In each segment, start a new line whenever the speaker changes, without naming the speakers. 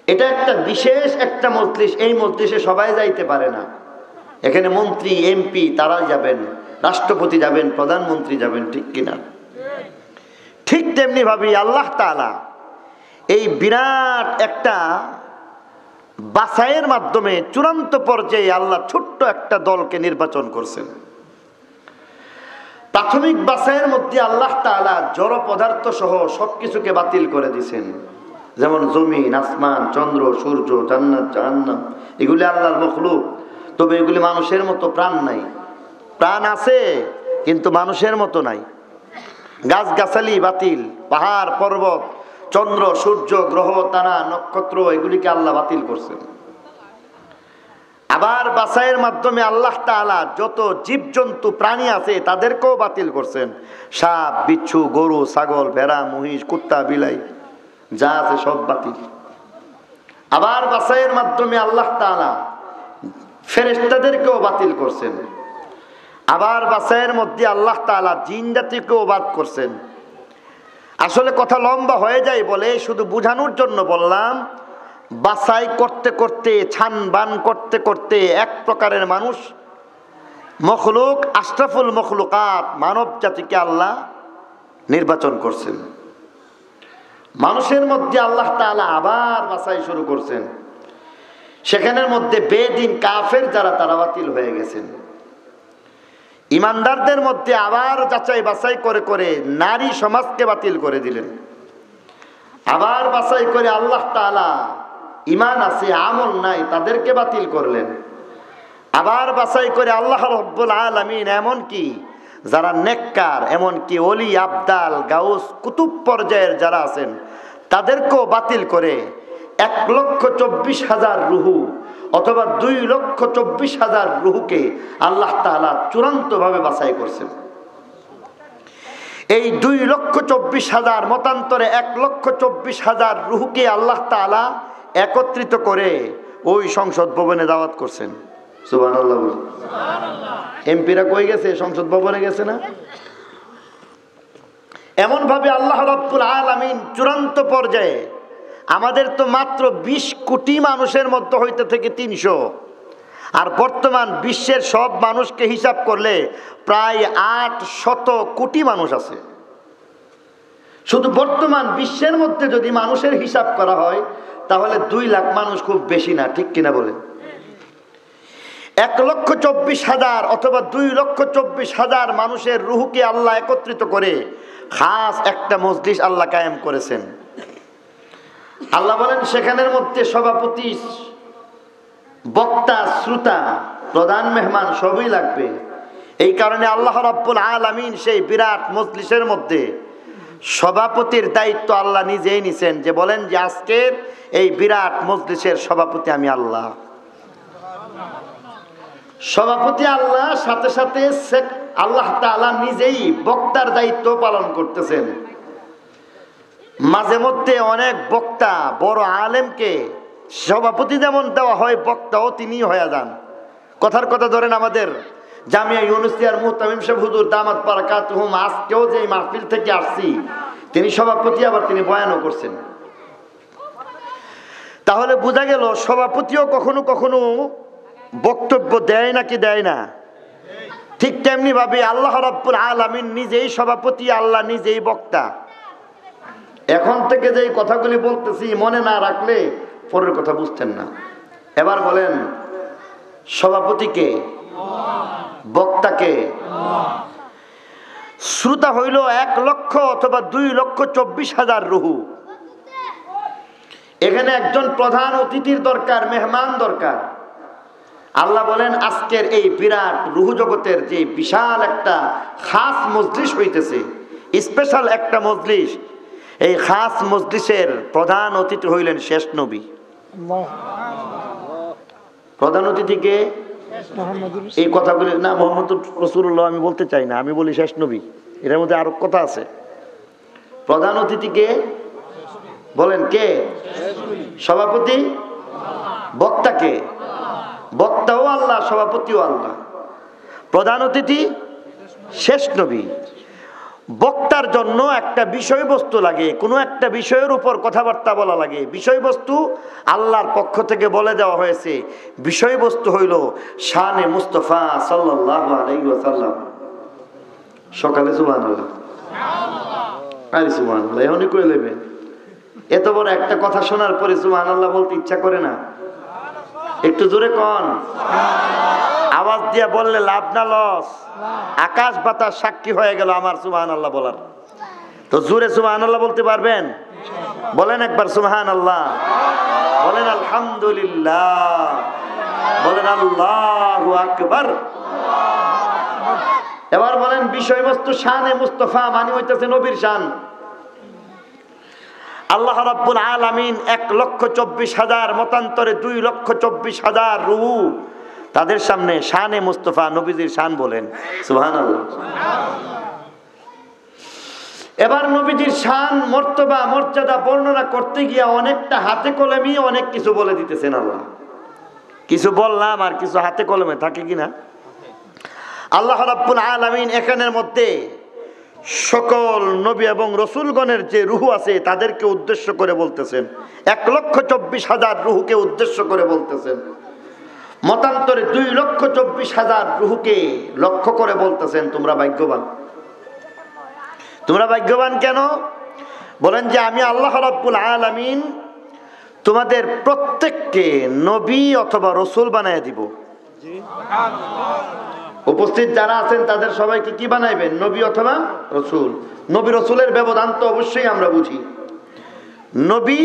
এটা একটা বিশেষ একটা মজলিস, এই মজলিসে সবাই যাইতে পারে না। এখানে মন্ত্রী এমপি তারাই যাবেন, রাষ্ট্রপতি যাবেন, প্রধানমন্ত্রী যাবেন, ঠিক কিনা? ঠিক তেমনি ভাবে আল্লাহ তাআলা এই বিরাট একটা বাছাইয়ের মাধ্যমে চূড়ান্ত পর্যায়ে আল্লাহ ছোট্ট একটা দলকে নির্বাচন করছেন। প্রাথমিক বাছাইয়ের মধ্যে আল্লাহ তাআলা জড় পদার্থ সহ সবকিছুকে বাতিল করে দিয়েছেন, যেমন জমিন, আসমান, চন্দ্র, সূর্য, জান্নাত, জাহান্নাম, এগুলি আল্লাহর মখলুক। তবে এগুলি মানুষের মতো প্রাণ নাই। প্রাণ আছে কিন্তু মানুষের মতো নাই। গাছগাছালি বাতিল, পাহাড় পর্বত, চন্দ্র, সূর্য, গ্রহ, তারা, নক্ষত্র, এগুলিকে আল্লাহ বাতিল করছেন। আবার বাছাইয়ের মাধ্যমে আল্লাহ তাআলা যত জীবজন্তু প্রাণী আছে তাদেরকেও বাতিল করছেন। সাপ, বিচ্ছু, গরু, ছাগল, ভেড়া, মহিষ, কুত্তা, বিলাই যা আছে সব বাতিল। আবার বাছাইয়ের মাধ্যমে আল্লাহ তাআলা ফেরেশতাদেরকেও বাতিল করছেন। আবার বাছাইয়ের মধ্যে আল্লাহ তাআলা জিন জাতিকেও বাদ করছেন। আসলে কথা লম্বা হয়ে যায় বলে শুধু বোঝানোর জন্য বললাম, বাছাই করতে করতে, ছানবান করতে করতে এক প্রকারের মানুষ, মখলুক, আশরাফুল মখলুকাত, মানব জাতিকে আল্লাহ নির্বাচন করছেন। মানুষের মধ্যে আল্লাহ তাআলা আবার বাছাই শুরু করছেন। সেখানের মধ্যে বেদিন কাফের যারা, তারা বাতিল হয়ে গেছেন। ইমানদারদের মধ্যে আবার যাচাই বাছাই করে করে নারী সমাজকে বাতিল করে দিলেন। আবার বাছাই করে আল্লাহ তাআলা ঈমান আছে আমল নাই তাদেরকে বাতিল করলেন। আবার বাছাই করে আল্লাহ রাব্বুল আলামিন এমন কি যারা নেককার, এমন কি ওলি, আবদাল, গাউস, কুতুব পর্যায়ের যারা আছেন তাদেরকেও বাতিল করে 1,24,000 রুহু অথবা 2,24,000 রুহুকে আল্লাহ তাআলা চূড়ান্তভাবে বাছাই করছেন। এই 2,24,000 মতান্তরে 1,24,000 রুহুকে আল্লাহ তাআলা একত্রিত করে ওই সংসদ ভবনে দাওয়াত করছেন। সুবহানাল্লাহ। এমপিরা কই গেছে? সংসদ ভবনে গেছে না? এমন ভাবে আল্লাহ রাব্বুল আলামিন চূড়ান্ত পর্যায়ে, আমাদের তো মাত্র 20 কোটি মানুষের মধ্যে হইতে থেকে 300, আর বর্তমান বিশ্বের সব মানুষকে হিসাব করলে প্রায় 800 কোটি মানুষ আছে। শুধু বর্তমান বিশ্বের মধ্যে যদি মানুষের হিসাব করা হয় তাহলে 2 লাখ মানুষ খুব বেশি না, ঠিক কিনা বলেন? 1,24,000 অথবা 2,24,000 মানুষের রুহকে আল্লাহ একত্রিত করে খাস একটা মজলিস আল্লাহ কায়েম করেছেন। আল্লাহ বলেন সেখানের মধ্যে সভাপতি, বক্তা, শ্রোতা, প্রধান মেহমান সবই লাগবে। এই কারণে আল্লাহ রাব্বুল আলামিন সেই বিরাট মজলিসের মধ্যে সভাপতির দায়িত্ব আল্লাহ নিজেই নিছেন, যে বলেন যে আজকের এই বিরাট মজলিসের সভাপতি আমি আল্লাহ। সভাপতি আল্লাহ, সাথে সাথে আল্লাহ তাআলা নিজেই বক্তার দায়িত্ব পালন করতেছেন। মাঝে মধ্যে অনেক বক্তা, বড় আলেমকে সভাপতি যেমন দেওয়া হয়, বক্তাও তিনি হয়ে যান। কথার কথা ধরেন আমাদের জামিয়া ইউনুসিয়ার মুহতামিম সাহেব হুজুর দামাত বারাকাতুহুম, আজকেও যে মাহফিল থেকে আসছি তিনি সভাপতি, আবার তিনি বয়ানও করছেন। তাহলে বোঝা গেল সভাপতিও কখনো কখনো বক্তব্য দেয় নাকি দেয় না। ঠিক তেমনি ভাবে আল্লাহ রাব্বুল আলামিন নিজেই সভাপতি, আল্লাহ নিজেই বক্তা। এখন থেকে যে কথাগুলি বলতেছি মনে না রাখলে পরের কথা বুঝতেন না। এবার বলেন সভাপতিকে, বক্তাকে। শ্রোতা হইল 1 লক্ষ অথবা 2,24,000 রুহু। এখানে একজন প্রধান অতিথির দরকার, মেহমান দরকার। আল্লাহ বলেন আজকের এই বিরাট রুহু জগতের যে বিশাল একটা খাস মজলিস হইতেছে, স্পেশাল একটা মজলিস, এই খাস মজলিসের প্রধান অতিথি হইলেন শেষ নবী। প্রধান অতিথিকে এই কথাগুলি না, মুহাম্মদ রাসূলুল্লাহ আমি বলতে চাই না, আমি বলি শেষ নবী। এর মধ্যে আরো কথা আছে। প্রধান অতিথিকে বলেন কে? সভাপতি। বক্তাকে? বক্তাও আল্লাহ, সভাপতিও আল্লাহ। প্রধান অতিথি শেষ নবী। বক্তার জন্য একটা বিষয়বস্তু লাগে, কোনো একটা বিষয়ের উপর কথাবার্তা বলা লাগে। বিষয়বস্তু আল্লাহর পক্ষ থেকে বলে দেওয়া হয়েছে। বিষয়বস্তু হইল শানে মুস্তাফা সাল্লাল্লাহু আলাইহি ওয়াসাল্লাম। সকালে সুবহানাল্লাহ, আরে সুবহানাল্লাহ এখনই কই নেবেন। এত বড় একটা কথা শোনার পরে সুবহানাল্লাহ বলতে ইচ্ছা করে না? একটু জোরে কন। আওয়াজ দিয়া বললে লাভ না লস? আকাশ বাতাস সাক্ষী হয়ে গেল আমার সুবহানাল্লাহ বলার। তো জোরে সুবহানাল্লাহ বলতে পারবেন? বলেন একবার সুবহানাল্লাহ, বলেন আলহামদুলিল্লাহ, বলেন আল্লাহু আকবার। এবার বলেন বিষয়বস্তু শানে মুস্তাফা মানে হইতেছে নবীর শান। আল্লাহ রাব্বুল আলামিন 1,24,000 মতান্তরে 2,24,000 রূহ তাদের সামনে শানে মুস্তাফা নবীজির শান বলেন সুবহানাল্লাহ। এবার নবীজির শান মর্তবা মর্যাদা বর্ণনা করতে গিয়ে অনেকটা হাতে কলমে অনেক কিছু বলে দিতেছেন আল্লাহ। কিছু বললাম আর কিছু হাতে কলমে থাকে কিনা। আল্লাহ রাব্বুল আলামিন এখানের মধ্যে সকল নবী এবং রসুলগণের যে রূহ আছে তাদেরকে উদ্দেশ্য করে বলতেছেন। 1,24,000 রূহকে উদ্দেশ্য করে বলতেছেন। মতান্তরে 2,24,000 রূহকে লক্ষ্য করে বলতেছেন তোমরা ভাগ্যবান। তোমরা ভাগ্যবান কেন? বলেন যে আমি আল্লাহ রাব্বুল আলামিন তোমাদের প্রত্যেককে নবী অথবা রসুল বানায় দিব। উপস্থিত যারা আছেন তাদের সবাইকে কি বানাইবেন? নবী অথবা রসুল। নবী রসুলের ব্যবধান তো অবশ্যই আমরা বুঝি। নবী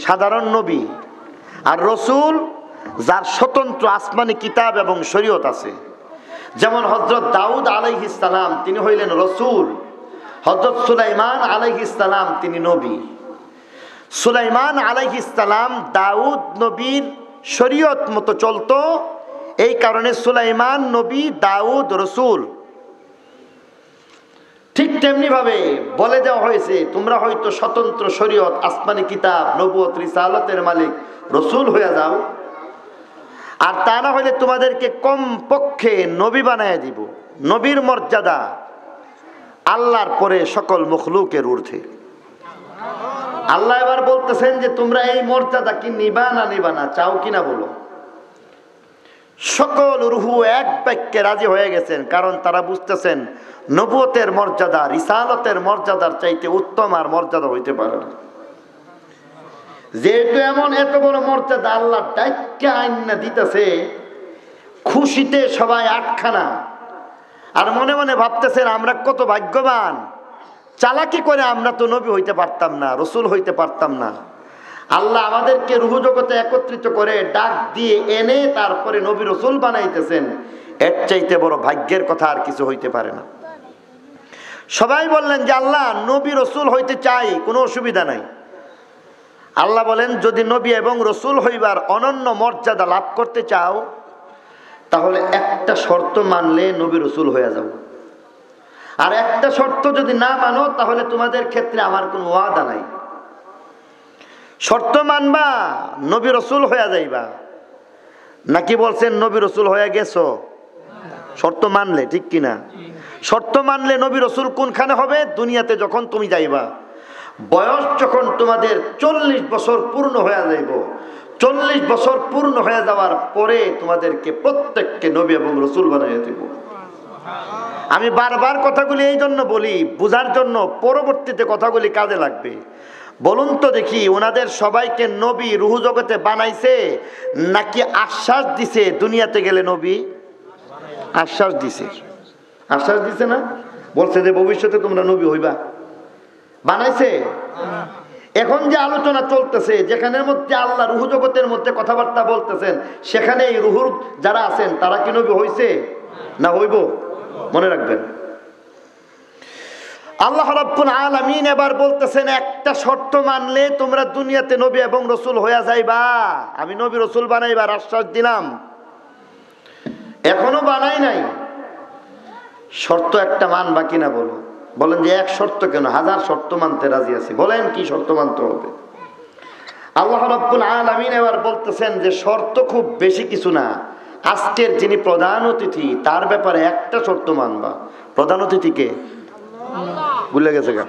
সাধারণ নবী, আর রসুল যার স্বতন্ত্র আসমানি কিতাব এবং শরীয়ত আছে। যেমন হযরত দাউদ আলাইহিস সালাম তিনি হইলেন রসুল, হযরত সুলাইমান আলাইহিস সালাম তিনি নবী। সুলাইমান আলাইহিস সালাম দাউদ নবীর শরীয়ত মতো চলতো, এই কারণে সুলাইমান নবী, দাউদ রসুল। ঠিক তেমনি ভাবে বলে দেওয়া হয়েছে তোমরা হয়তো স্বতন্ত্র শরীয়ত আসমানি কিতাব নবুয়ত রিসালাতের মালিক রসুল হয়ে যাও, আর তা না হইলে তোমাদেরকে কম পক্ষে নবী বানায় দিব। নবীর মর্যাদা আল্লাহর পরে সকল মখলুকের ঊর্ধ্বে। আল্লাহ এবার বলতেছেন যে তোমরা এই মর্যাদা কি নিবা না নিবা না, চাও কিনা বলো। সকল রূহ এক বাক্যে রাজি হয়ে গেছেন, কারণ তারা বুঝতেছেন নবুয়তের মর্যাদা রিসালতের মর্যাদার চাইতে উত্তম আর মর্যাদা হইতে পারে না। যেহেতু এমন এত বড় মর্যাদা আল্লাহ ডাইক্কা আইনা দিতেছে, খুশিতে সবাই আটখানা, আর মনে মনে ভাবতেছেন আমরা কত ভাগ্যবান। চালাকি করে আমরা তো নবী হইতে পারতাম না, রসুল হইতে পারতাম না। আল্লাহ আমাদেরকে রূহ জগতে একত্রিত করে ডাক দিয়ে এনে তারপরে নবী রসুল বানাইতেছেন। এর চাইতে বড় ভাগ্যের কথা আর কিছু হইতে পারে না। সবাই বললেন যে আল্লাহ নবী রসুল হইতে চাই, কোনো অসুবিধা নাই। আল্লাহ বলেন যদি নবী এবং রসুল হইবার অনন্য মর্যাদা লাভ করতে চাও তাহলে একটা শর্ত মানলে নবী রসুল হয়ে যাও, আর একটা শর্ত যদি না মানো তাহলে তোমাদের ক্ষেত্রে আমার কোনো ওয়াদা নাই। শর্ত মানবা নবী রসুল হয়ে যাইবা, নাকি বলছেন নবী রসুল হয়ে গেছো? শর্ত মানলে, ঠিক কিনা? শর্ত মানলে নবী রসুল কোনখানে হবে? দুনিয়াতে যখন তুমি যাইবা, বয়স যখন তোমাদের 40 বছর পূর্ণ হয়ে যাইব, 40 বছর পূর্ণ হয়ে যাওয়ার পরে তোমাদেরকে প্রত্যেককে নবী এবং রসুল বানিয়ে দেব। আমি বারবার কথাগুলি এই জন্য বলি, বুঝার জন্য, পরবর্তীতে কথাগুলি কাজে লাগবে। বলুন তো দেখি, ওনাদের সবাইকে নবী রূহ জগতে বানাইছে নাকি আশ্বাস দিছে দুনিয়াতে গেলে নবী? আশ্বাস দিছে। আশ্বাস দিছে না? বলছে যে ভবিষ্যতে তোমরা নবী হইবা। বানাইছে? এখন যে আলোচনা চলতেছে, যেখানের মধ্যে আল্লাহ রূহ জগতের মধ্যে কথাবার্তা বলতেছেন, সেখানে এই রূহুর যারা আছেন তারা কি নবী হইছে না হইব? মনে রাখবেন। আল্লাহ রাব্বুল আলামিন এবার বলতেছেন একটা শর্ত মানলে তোমরা দুনিয়াতে নবী এবং রসুল হইয়া যাইবা। আমি নবী রসুল বানাইবার আশ্বাস দিলাম, এখনো বানাই নাই। শর্ত একটা মানবা কিনা বলো? বলেন যে এক শর্ত কেন, 1000 শর্ত মানতে রাজি আছি। বলেন কি শর্ত মানতে হবে? আল্লাহ রাব্বুল আলামিন এবার বলতেছেন যে শর্ত খুব বেশি কিছু না, আজকের যিনি প্রধান অতিথি তার ব্যাপারে একটা শর্ত মানবা। প্রধান অতিথিকে ভুলে গেছে গা।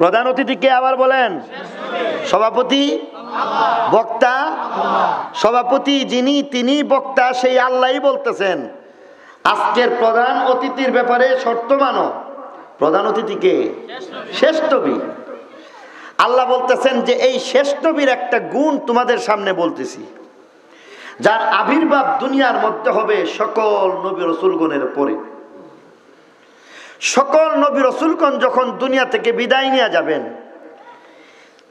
প্রধান অতিথি কে আবার বলেন? সভাপতি, বক্তা। সভাপতি যিনি, তিনি বক্তা, সেই আল্লাহই বলতেছেন আজকের প্রধান অতিথির ব্যাপারে শর্ত মানো। প্রধান অতিথিকে শেষ নবী। আল্লাহ বলতেছেন যে এই শেষ নবীর একটা গুণ তোমাদের সামনে বলতেছি, যার আবির্ভাব দুনিয়ার মধ্যে হবে সকল নবী রসুলগণের পরে। সকল নবী রসুলগণ যখন দুনিয়া থেকে বিদায় নিয়ে যাবেন,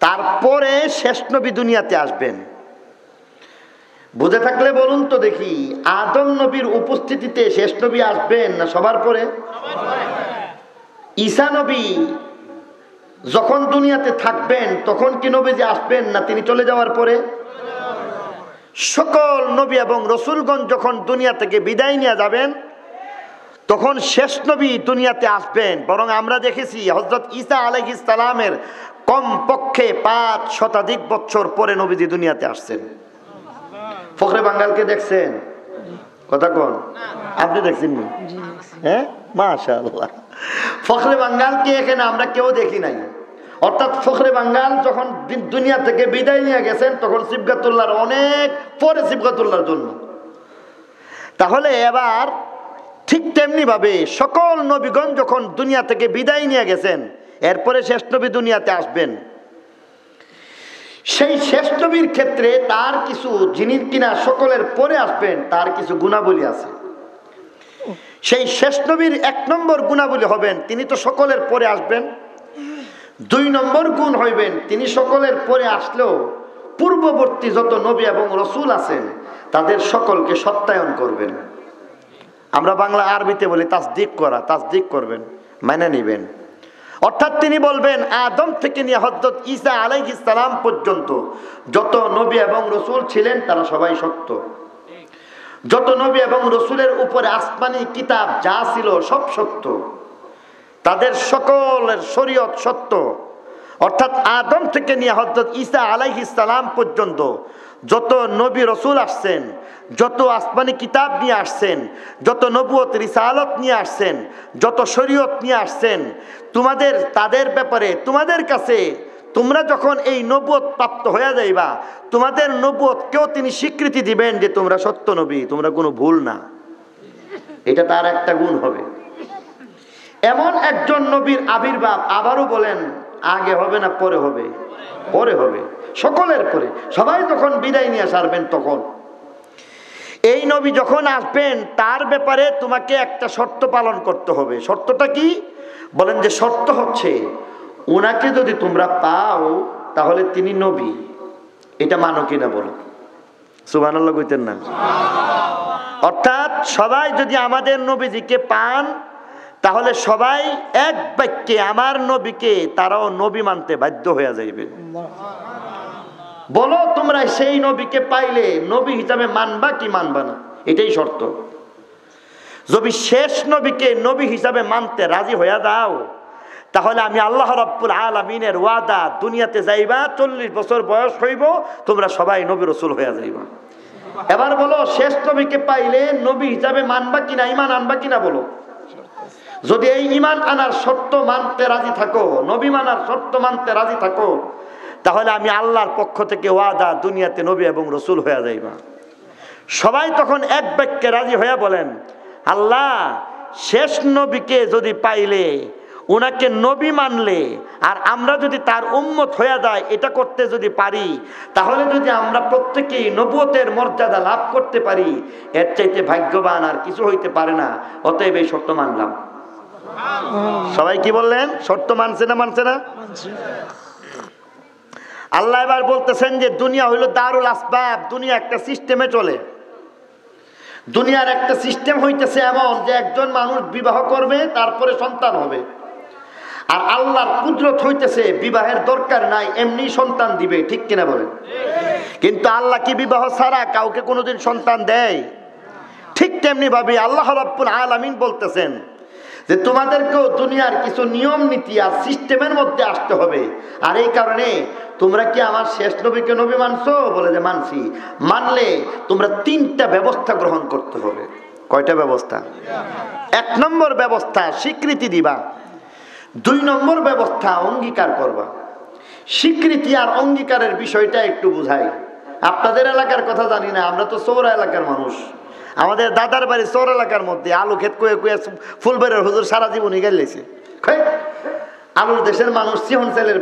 তারপরে শেষ নবী দুনিয়াতে আসবেন। বুঝে থাকলে বলুন তো দেখি, আদম নবীর উপস্থিতিতে শেষ নবী আসবেন না সবার পরে? ঈসা নবী যখন দুনিয়াতে থাকবেন তখন কি নবীজি আসবেন না তিনি চলে যাওয়ার পরে? সকল নবী এবং রসুলগণ যখন দুনিয়া থেকে বিদায় নিয়ে যাবেন তখন শেষ নবী দুনিয়াতে আসবেন। বরং আমরা দেখেছি হযরত ঈসা আলাইহিস সালামের কমপক্ষে 5 শতাধিক বছর পরে নবীজি দুনিয়াতে আসছেন। ফখরে বাঙ্গালকে দেখছেন? কথা কোন? আপনি দেখছেন? হ্যাঁ, মাশাআল্লাহ। ফখরে বাঙ্গালকে এখানে আমরা কেউ দেখি নাই। অর্থাৎ ফখরে বাঙ্গাল যখন দুনিয়া থেকে বিদায় নিয়ে গেছেন তখন সিবগাতুল্লাহর অনেক পরে সিবগাতুল্লাহর জন্য। তাহলে এবার ঠিক তেমনি ভাবে সকল নবীগণ যখন দুনিয়া থেকে বিদায় নিয়ে গেছেন, এরপরে শেষ নবী দুনিয়াতে আসবেন। সেই শেষ নবীর ক্ষেত্রে তার কিছু, যিনি কিনা সকলের পরে আসবেন, তার কিছু গুণাবলী আছে। সেই শেষ নবীর 1 নম্বর গুণাবলী হবেন তিনি তো সকলের পরে আসবেন। 2 নম্বর গুণ হইবেন তিনি সকলের পরে আসলেও পূর্ববর্তী যত নবী এবং রসুল আছেন তাদের সকলকে সত্যায়ন করবেন। আমরা বাংলা আরবিতে বলি তাসদিক করা, তাসদিক করবেন, মেনে নিবেন। অর্থাৎ তিনি বলবেন আদম থেকে নিয়ে হযরত ঈসা আলাইহিস সালাম পর্যন্ত যত নবী এবং রসুল ছিলেন তারা সবাই সত্য। যত নবী এবং রসুলের উপরে আসমানি কিতাব যা ছিল সব সত্য, তাদের সকলের শরীয়ত সত্য। অর্থাৎ আদম থেকে নিয়ে হযরত ঈসা আলাইহিস সালাম পর্যন্ত যত নবী রসুল আসছেন, যত আসমানি কিতাব নিয়ে আসছেন, যত নবুয়ত রিসালত নিয়ে আসছেন, যত শরীয়ত নিয়ে আসছেন, তোমাদের তাদের ব্যাপারে তোমাদের কাছে তোমরা যখন এই নবুয়ত প্রাপ্ত হয়ে যাইবা, তোমাদের নবুয়তকেও তিনি স্বীকৃতি দিবেন যে তোমরা সত্য নবী, তোমরা কোনো ভুল না। এটা তার একটা গুণ হবে। এমন একজন নবীর আবির্ভাব আবারও বলেন আগে হবে না পরে হবে? পরে হবে, সকলের পরে। সবাই যখন বিদায় নিয়ে সারবেন তখন এই নবী যখন আসবেন তার ব্যাপারে তোমাকে একটা শর্ত পালন করতে হবে। শর্তটা কি? বলেন যে শর্ত হচ্ছে ওনাকে যদি তোমরা পাও তাহলে তিনি নবী। এটা মানো কিনা বলো? সুবহানাল্লাহ কইতেন না? অর্থাৎ সবাই যদি আমাদের নবীজিকে পান তাহলে সবাই এক বাক্যে আমার নবীকে তারাও নবী মানতে বাধ্য হয়ে যাইবে। বলো তোমরা সেই নবীকে পাইলে নবী হিসাবে মানবা কি মানবা না? এটাই শর্ত। যদি শেষ নবীকে নবী হিসাবে মানতে রাজি হয়ে দাও তাহলে আমি আল্লাহ রাব্বুল আলামিনের ওয়াদা, দুনিয়াতে যাইবা 40 বছর বয়স হইব তোমরা সবাই নবী রসুল হয়ে যাইবা। এবার বলো শেষ নবীকে পাইলে নবী হিসাবে মানবা কিনা, ঈমান আনবা কিনা বলো? যদি এই ঈমান আনার শর্ত মানতে রাজি থাকো, নবী মানার শর্ত মানতে রাজি থাকো, তাহলে আমি আল্লাহর পক্ষ থেকে ওয়াদা দুনিয়াতে নবী এবং রসুল হয়ে যাইবা। সবাই তখন এক বাক্যে রাজি হয়ে বলেন আল্লাহ শেষ নবীকে যদি পাইলে, ওনাকে নবী মানলে, আর আমরা যদি তার উম্মত হয়ে যায়, এটা করতে যদি পারি তাহলে যদি আমরা প্রত্যেকেই নবুয়তের মর্যাদা লাভ করতে পারি, এর চাইতে ভাগ্যবান আর কিছু হইতে পারে না। অতএব এই শর্ত মানলাম। সবাই কি বললেন? শর্ত মানছে না মানছে না? আল্লাহ এবার বলতেছেন যে দুনিয়া হইল দারুল আসবাব, দুনিয়া একটা সিস্টেমে চলে। দুনিয়ার একটা সিস্টেম হইতেছে এমন যে একজন মানুষ বিবাহ করবে তারপরে সন্তান হবে, আর আল্লাহর কুদরত হইতেছে বিবাহের দরকার নাই, এমনি সন্তান দিবে। ঠিক কিনা বলেন? কিন্তু আল্লাহ কি বিবাহ ছাড়া কাউকে কোনোদিন সন্তান দেয়? ঠিক তেমনি ভাবে আল্লাহ রাব্বুল আলামিন বলতেছেন যে তোমাদেরকেও দুনিয়ার কিছু নিয়ম নীতি আর সিস্টেমের মধ্যে আসতে হবে। আর এই কারণে তোমরা কি আমার শেষ নবীকে নবী মানছো? বলে যে মানছি। মানলে তোমরা 3টা ব্যবস্থা গ্রহণ করতে হবে। কয়টা ব্যবস্থা? 1 নম্বর ব্যবস্থা স্বীকৃতি দিবা, 2 নম্বর ব্যবস্থা অঙ্গীকার করবা। স্বীকৃতি আর অঙ্গীকারের বিষয়টা একটু বুঝাই। আপনাদের এলাকার কথা জানি না, আমরা তো চৌরা এলাকার মানুষ। আমাদের দাদার বাড়ি চৌর এলাকার মধ্যে, আলু ক্ষেত কুয়ে কুয়ে ফুলবাড়ির হুজুর সারা জীবনই গেলেছে। আলুর দেশের মানুষ সিহন সেলের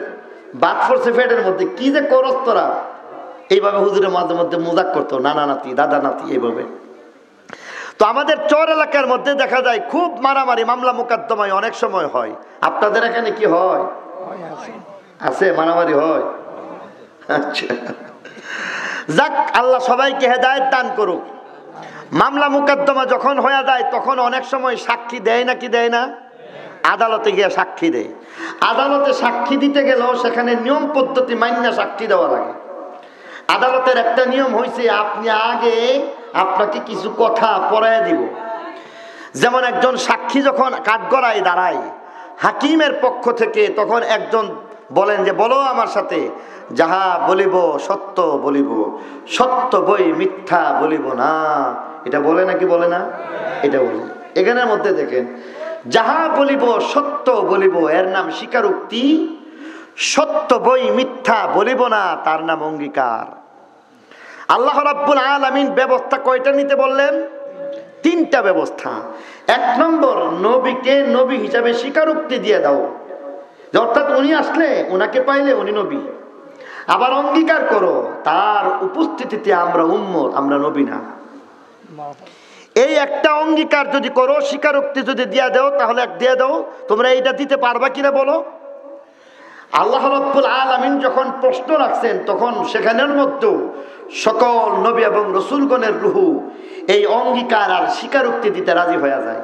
বাদ পড়ছে পেটের মধ্যে, কি যে করস তোরা। এইভাবে হুজুরের মাঝে মধ্যে মজাক করতো, নানা নাতি দাদা নাতি এইভাবে। তো আমাদের চর এলাকার মধ্যে দেখা যায় খুব মারামারি মামলা মোকদ্দমায় অনেক সময় হয়। আপনাদের এখানে কি হয়? আছে মারামারি হয়? আচ্ছা, যাক, আল্লাহ সবাইকে হেদায়েত দান করুক। মামলা মোকদ্দমা যখন হয়ে যায় তখন অনেক সময় সাক্ষী দেয় না, কি দেয় না? আদালতে গিয়ে সাক্ষী দেয়। আদালতে সাক্ষী দিতে গেলেও সেখানে নিয়ম পদ্ধতি মান্য সাক্ষী দেওয়া লাগে। আদালতের একটা নিয়ম হয়েছে, আপনি আগে আপনাকে কিছু কথা পড়ায় দিব। যেমন একজন সাক্ষী যখন কাঠগড়ায় দাঁড়ায় হাকিমের পক্ষ থেকে, তখন একজন বলেন যে বলো আমার সাথে, যাহা বলিব সত্য বলিব, সত্য বই মিথ্যা বলিব না। এটা বলে নাকি বলে না? এটা বলে। এখানের মধ্যে দেখেন, যাহা বলিব সত্য বলিব, এর নাম স্বীকারোক্তি। সত্য বই মিথ্যা বলিব না, তার নাম অঙ্গীকার। আল্লাহ রাব্বুল আলামিন ব্যবস্থা কয়টা নিতে বললেন? 3টা ব্যবস্থা। 1 নম্বর, নবীকে নবী হিসাবে স্বীকারোক্তি দিয়ে দাও, অর্থাৎ উনি আসলে উনাকে পাইলে উনি নবী। আবার অঙ্গীকার করো তার উপস্থিতিতে আমরা উম্মত, আমরা নবী না। এই একটা অঙ্গীকার যদি করো, স্বীকারোক্তি যদি দিয়ে দাও, তাহলে দিয়ে দাও। তোমরা এইটা দিতে পারবা কিনা বলো? আল্লাহ রাব্বুল আলামিন যখন প্রশ্ন রাখছেন, তখন সেখানের মধ্যে সকল নবী এবং রসুলগণের রূহ এই অঙ্গীকার আর স্বীকারোক্তি দিতে রাজি হয়ে যায়।